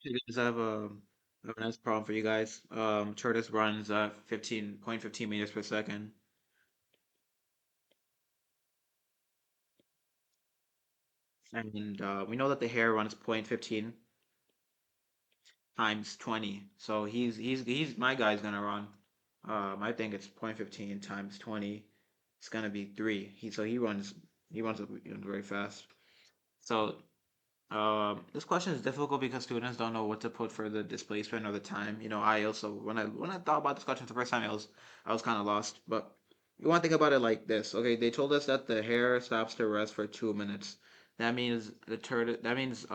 You guys have a nice problem for you guys. Tortoise runs 15 meters per second, and we know that the hare runs 0.15 times 20. So he's my guy's gonna run. I think it's 0.15 times 20. It's gonna be three. He runs very fast. So this question is difficult because students don't know what to put for the displacement or the time. I also when I thought about this question the first time, I was kind of lost. But you want to think about it like this, okay? They told us that the hare stops to rest for 2 minutes. That means the tortoise. That means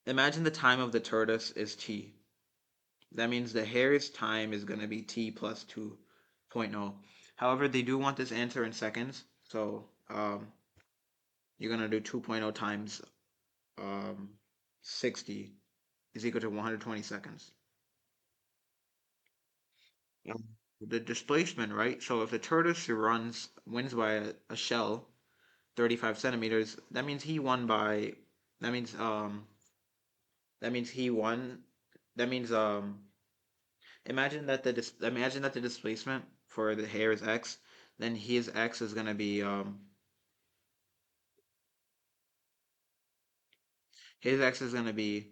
imagine the time of the tortoise is t. That means the hare's time is gonna be t plus 2.0. However, they do want this answer in seconds, so you're gonna do 2.0 times um 60 is equal to 120 seconds. Um, The displacement, right? So if the tortoise wins by a shell 35 centimeters, that means he won by that means that means he won that means imagine that the displacement for the hare is x, then his x is gonna be his x is gonna be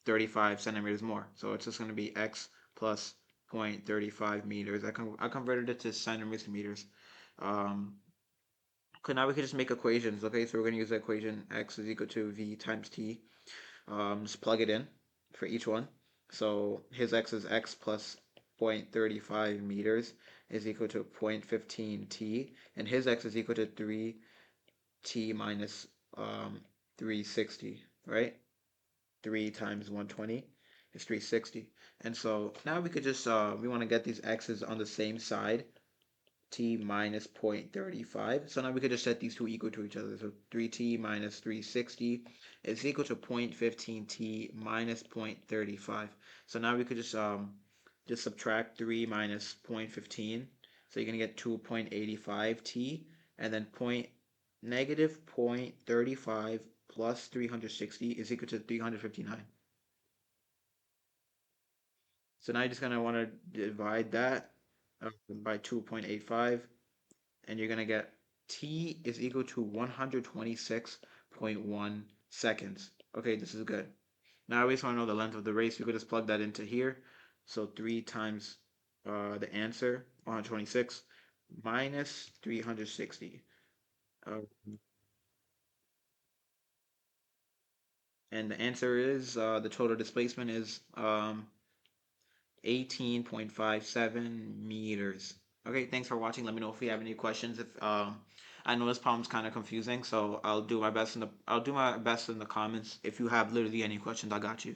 35 centimeters more. So it's just gonna be x plus 0.35 meters. I converted it to centimeters to meters. Um, okay, now we can just make equations. Okay, so we're gonna use the equation x is equal to v times t. Just plug it in for each one. So his x is x plus 0.35 meters is equal to 0.15 t, and his x is equal to 3t minus 360, right? 3 times 120 is 360. And so now we could just, we want to get these x's on the same side, t minus 0.35. So now we could just set these two equal to each other. So 3t minus 360 is equal to 0.15t minus 0.35. So now we could just subtract 3 minus 0.15. So you're going to get 2.85t, and then negative 0.35 plus 360 is equal to 359. So now you're just gonna want to divide that by 2.85, and you're gonna get t is equal to 126.1 seconds. Okay, this is good. Now we just want to know the length of the race. We could just plug that into here. So 3 times the answer, 126, minus 360. Uh, and the answer is the total displacement is 18.57 meters. Okay, thanks for watching. Let me know if you have any questions. If I know this problem's kind of confusing, so I'll do my best in the comments. If you have literally any questions, I got you.